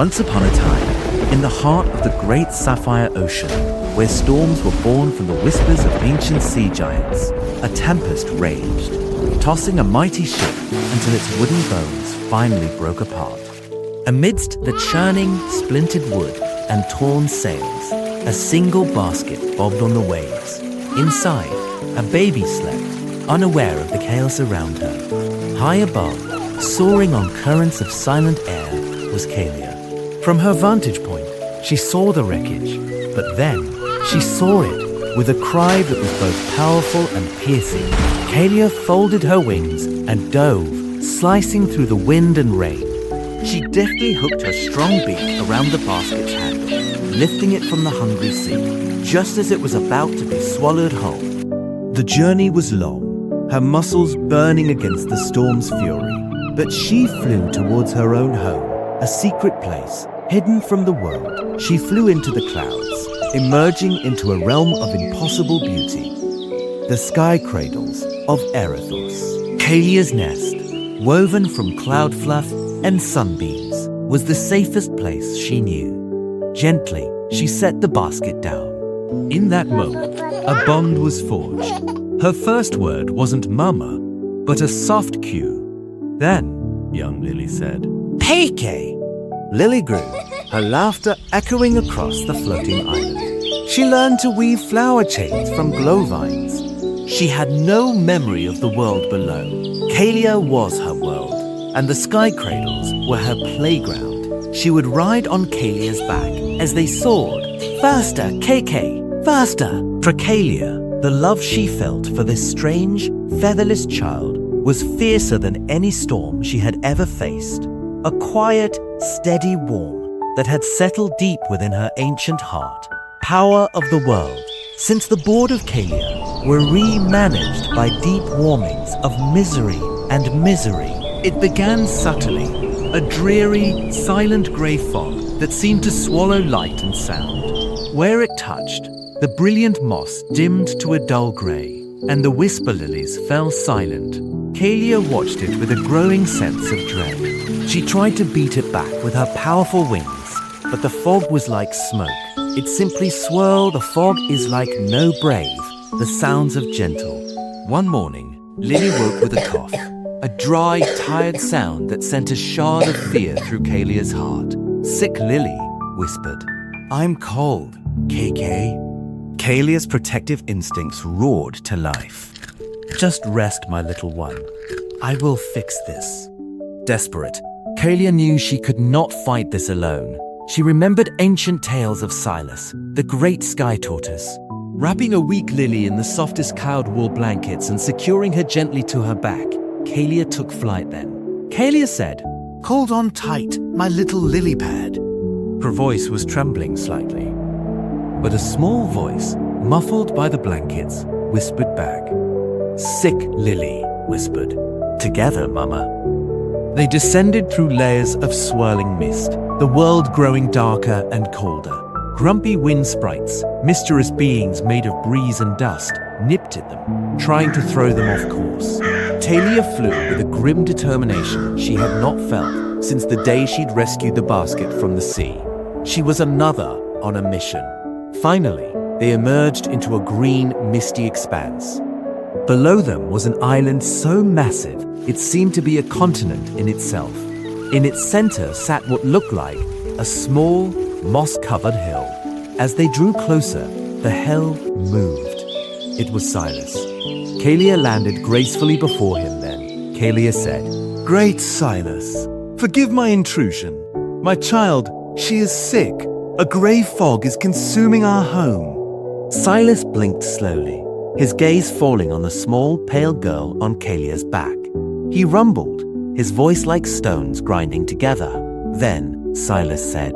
Once upon a time, in the heart of the great sapphire ocean, where storms were born from the whispers of ancient sea giants, a tempest raged, tossing a mighty ship until its wooden bones finally broke apart. Amidst the churning, splintered wood and torn sails, a single basket bobbed on the waves. Inside, a baby slept, unaware of the chaos around her. High above, soaring on currents of silent air, was Kalia. From her vantage point, she saw the wreckage, but then she saw it with a cry that was both powerful and piercing. Kalia folded her wings and dove, slicing through the wind and rain. She deftly hooked her strong beak around the basket's handle, lifting it from the hungry sea, just as it was about to be swallowed whole. The journey was long, her muscles burning against the storm's fury, but she flew towards her own home, a secret place, hidden from the world. She flew into the clouds, emerging into a realm of impossible beauty. The sky cradles of Erithos. Kalia's nest, woven from cloud fluff and sunbeams, was the safest place she knew. Gently, she set the basket down. In that moment, a bond was forged. Her first word wasn't mama, but a soft cue. Then, young Lily said, "Peike!" Lily grew, her laughter echoing across the floating island. She learned to weave flower chains from glow vines. She had no memory of the world below. Kalia was her world, and the sky cradles were her playground. She would ride on Kalia's back as they soared. Faster, KK, faster! For Kalia, the love she felt for this strange, featherless child was fiercer than any storm she had ever faced. A quiet, steady warmth that had settled deep within her ancient heart. Power of the world. Since the board of Kalia were re-managed by deep warmings of misery and misery, it began subtly, a dreary, silent grey fog that seemed to swallow light and sound. Where it touched, the brilliant moss dimmed to a dull grey, and the whisper lilies fell silent. Kalia watched it with a growing sense of dread. She tried to beat it back with her powerful wings, but the fog was like smoke. It simply swirled. The fog is like no brave, the sounds of gentle. One morning, Lily woke with a cough, a dry, tired sound that sent a shard of fear through Kalia's heart. Sick Lily whispered, "I'm cold, KK." Kalia's protective instincts roared to life. "Just rest, my little one. I will fix this." Desperate, Kalia knew she could not fight this alone. She remembered ancient tales of Silas, the great sky tortoise. Wrapping a weak Lily in the softest cloud wool blankets and securing her gently to her back, Kalia took flight then. Kalia said, "Hold on tight, my little lily pad." Her voice was trembling slightly, but a small voice, muffled by the blankets, whispered back. "Sick Lily," whispered. "Together, Mama." They descended through layers of swirling mist, the world growing darker and colder. Grumpy wind sprites, mischievous beings made of breeze and dust, nipped at them, trying to throw them off course. Talia flew with a grim determination she had not felt since the day she'd rescued the basket from the sea. She was another on a mission. Finally, they emerged into a green, misty expanse. Below them was an island so massive it seemed to be a continent in itself. In its center sat what looked like a small, moss-covered hill. As they drew closer, the hill moved. It was Silas. Kalia landed gracefully before him then. Kalia said, "Great Silas, forgive my intrusion. My child, she is sick. A grey fog is consuming our home." Silas blinked slowly, his gaze falling on the small, pale girl on Kalia's back. He rumbled, his voice like stones grinding together. Then Silas said,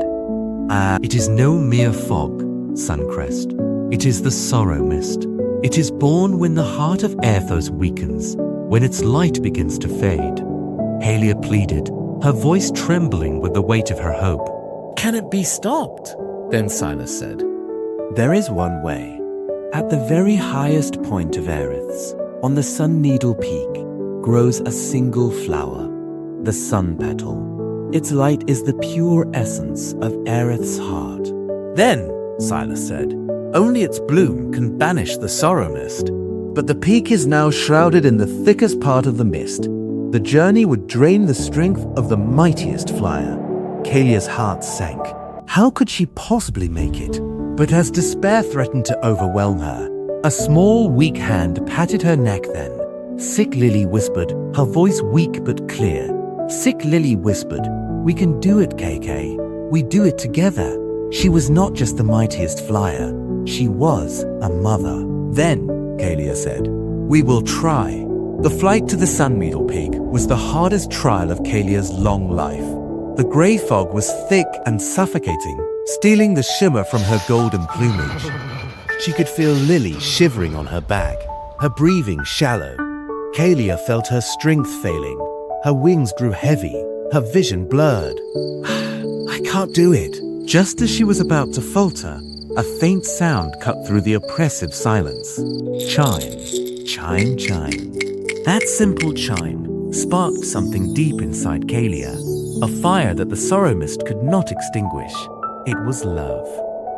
"It is no mere fog, Suncrest. It is the sorrow mist. It is born when the heart of Erithos weakens, when its light begins to fade." Kalia pleaded, her voice trembling with the weight of her hope. "Can it be stopped?" Then Silas said, "There is one way. At the very highest point of Eriths, on the sun needle peak, grows a single flower, the sun petal. Its light is the pure essence of Aerith's heart. Then, Silas said, only its bloom can banish the sorrow mist. But the peak is now shrouded in the thickest part of the mist. The journey would drain the strength of the mightiest flyer. Kalia's heart sank. How could she possibly make it? But as despair threatened to overwhelm her, a small, weak hand patted her neck then. Sick Lily whispered, her voice weak but clear. Sick Lily whispered, "We can do it, KK. We do it together." She was not just the mightiest flyer. She was a mother. Then, Kalia said, "We will try." The flight to the Sunmeadle Peak was the hardest trial of Kalia's long life. The grey fog was thick and suffocating, stealing the shimmer from her golden plumage. She could feel Lily shivering on her back, her breathing shallow. Kalia felt her strength failing. Her wings grew heavy, her vision blurred. "I can't do it." Just as she was about to falter, a faint sound cut through the oppressive silence. Chime, chime, chime. That simple chime sparked something deep inside Kalia, a fire that the sorrow mist could not extinguish. It was love.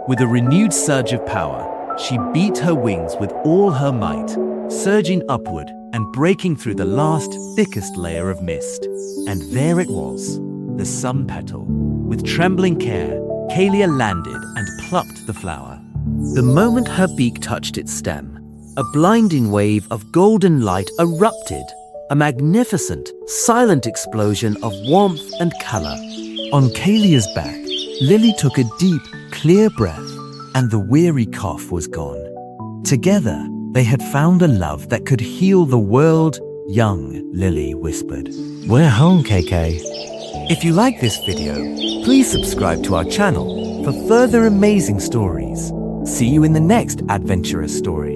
With a renewed surge of power, she beat her wings with all her might, surging upward and breaking through the last, thickest layer of mist. And there it was, the sun petal. With trembling care, Kalia landed and plucked the flower. The moment her beak touched its stem, a blinding wave of golden light erupted, a magnificent, silent explosion of warmth and color. On Kalia's back, Lily took a deep, clear breath, and the weary cough was gone. Together, they had found a love that could heal the world, young Lily whispered. "We're home, KK." If you like this video, please subscribe to our channel for further amazing stories. See you in the next adventurous story.